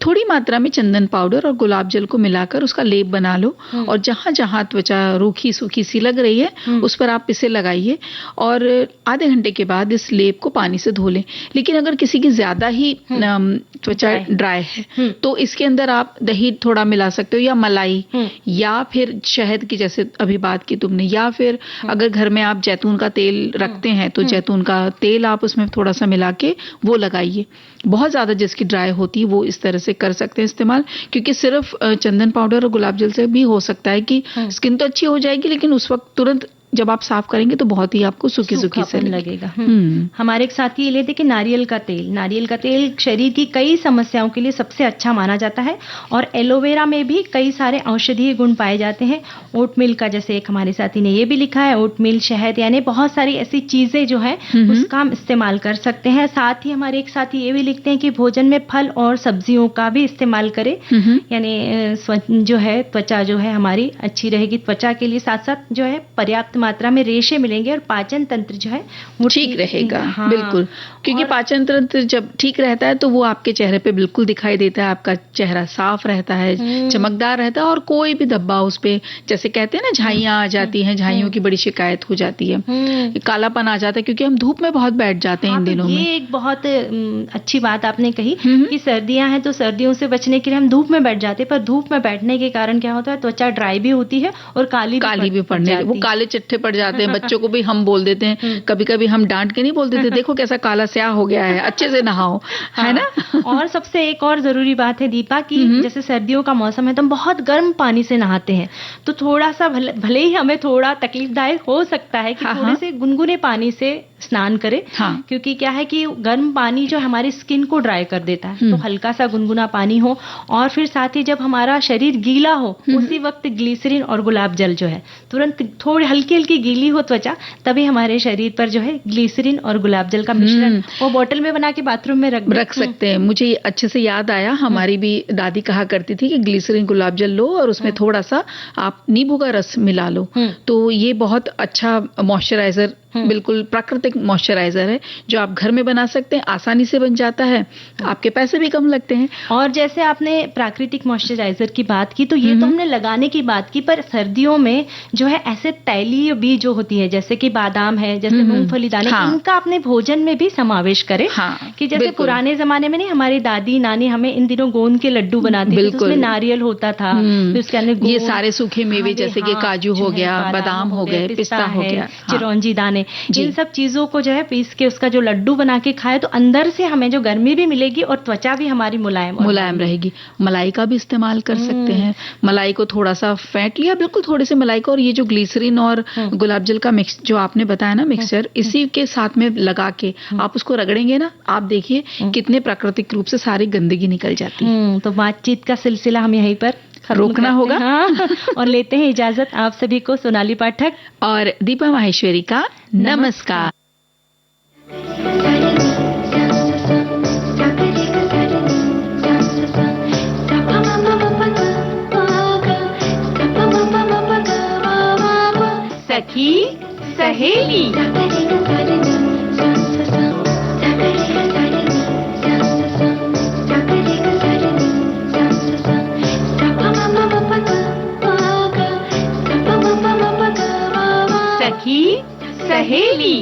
थोड़ी मात्रा में चंदन पाउडर और गुलाब जल को मिलाकर उसका लेप बना लो और जहां जहां त्वचा रूखी सूखी सी लग रही है उस पर आप इसे लगाइए और आधे घंटे के बाद इस लेप को पानी से धो लें। लेकिन अगर किसी की ज्यादा ही त्वचा ड्राई है तो इसके अंदर आप दही थोड़ा मिला सकते हो, या मलाई, या फिर शहद की, जैसे अभी बात की तुमने, या फिर अगर घर में आप जैतून का तेल रखते हैं तो जैतून का तेल आप उसमें थोड़ा सा मिला के वो लगाइए। बहुत ज्यादा जिसकी ड्राई होती है वो इस तरह से कर सकते हैं इस्तेमाल, क्योंकि सिर्फ चंदन पाउडर और गुलाब जल से भी हो सकता है कि स्किन तो अच्छी हो जाएगी, लेकिन उस वक्त तुरंत जब आप साफ करेंगे तो बहुत ही आपको सूखी से लगेगा। हमारे एक साथी ये लेते कि नारियल का तेल शरीर की कई समस्याओं के लिए सबसे अच्छा माना जाता है और एलोवेरा में भी कई सारे औषधीय गुण पाए जाते हैं। ओटमील का, जैसे एक हमारे साथी ने ये भी लिखा है, ओटमील, शहद, यानी बहुत सारी ऐसी चीजें जो है उसका हम इस्तेमाल कर सकते हैं। साथ ही हमारे एक साथी ये भी लिखते हैं कि भोजन में फल और सब्जियों का भी इस्तेमाल करें, यानी जो है त्वचा जो है हमारी अच्छी रहेगी। त्वचा के लिए साथ साथ जो है पर्याप्त मात्रा में रेशे मिलेंगे और पाचन तंत्र जो है वो ठीक रहेगा। बिल्कुल, क्योंकि पाचन तंत्र जब ठीक रहता है तो वो आपके चेहरे पे बिल्कुल दिखाई देता है। आपका चेहरा साफ रहता है, चमकदार रहता है और कोई भी धब्बा उस पे, जैसे कहते हैं ना, झाइयां आ जाती हैं, झाइयों की बड़ी शिकायत हो जाती है, कालापन आ जाता है, क्योंकि हम धूप में बहुत बैठ जाते हैं इन दिनों में। ये एक बहुत अच्छी बात आपने कही कि सर्दियां हैं तो सर्दियों से बचने के लिए हम धूप में बैठ जाते हैं, पर धूप में बैठने के कारण क्या होता है, त्वचा ड्राई भी होती है और काली भी पड़ने, वो काले चिट्ठे पड़ जाते हैं। बच्चों को भी हम बोल देते हैं, कभी कभी हम डांट के नहीं बोल देते, देखो कैसा काला स्याह हो गया है, अच्छे से नहाओ, है ना। और सबसे एक और जरूरी बात है दीपा की, जैसे सर्दियों का मौसम है तो हम बहुत गर्म पानी से नहाते हैं, तो थोड़ा सा भले ही हमें थोड़ा तकलीफदायक हो सकता है कि थोड़े से गुनगुने पानी से स्नान करें, क्योंकि क्या है कि गर्म पानी जो हमारी स्किन को ड्राई कर देता है, तो हल्का सा गुनगुना पानी हो। और फिर साथ ही जब हमारा शरीर गीला हो उसी वक्त ग्लिसरीन और गुलाब जल जो है, तुरंत थोड़ी हल्की हल्की गीली हो त्वचा, तभी हमारे शरीर पर जो है ग्लिसरीन और गुलाब जल का मिश्रण वो बोतल में बना के बाथरूम में रख सकते हैं। मुझे अच्छे से याद आया, हमारी भी दादी कहा करती थी कि ग्लिसरीन गुलाब जल लो और उसमें थोड़ा सा आप नींबू का रस मिला लो, तो ये बहुत अच्छा मॉइस्चराइजर, बिल्कुल प्राकृतिक मॉइस्चराइजर है जो आप घर में बना सकते हैं, आसानी से बन जाता है, आपके पैसे भी कम लगते हैं। और जैसे आपने प्राकृतिक मॉइस्चराइजर की बात की, तो ये तो हमने लगाने की बात की, पर सर्दियों में जो है ऐसे तैलीय बीज जो होती है, जैसे कि बादाम है, जैसे मूंगफली दाने, इनका अपने भोजन में भी समावेश करें। कि जैसे पुराने जमाने में नहीं, हमारी दादी नानी हमें इन दिनों गोंद के लड्डू बनाती थी, उसमें नारियल होता था, उसके अंदर ये सारे सूखे मेवे जैसे कि काजू हो गया, बादाम हो गए, पिस्ता हो गया, चिरौंजी दाने, खाएं, इन सब चीजों को जो है पीस के उसका जो लड्डू बना के खाएं तो अंदर से हमें जो गर्मी भी मिलेगी और त्वचा भी हमारी मुलायम रहेगी। मलाई का भी इस्तेमाल कर सकते हैं। मलाई को थोड़ा सा फेंट लिया, बिल्कुल थोड़े से मलाई को, और ये जो ग्लिसरीन और गुलाब जल का मिक्स जो आपने बताया ना मिक्सचर, इसी के साथ में लगा के आप उसको रगड़ेंगे ना, आप देखिए कितने प्राकृतिक रूप से सारी गंदगी निकल जाती है। तो बातचीत का सिलसिला हम यहीं पर रोकना होगा। हाँ। और लेते हैं इजाजत आप सभी को। सोनाली पाठक और दीपा माहेश्वरी का नमस्कार। सखी सहेली। सखी सहेली।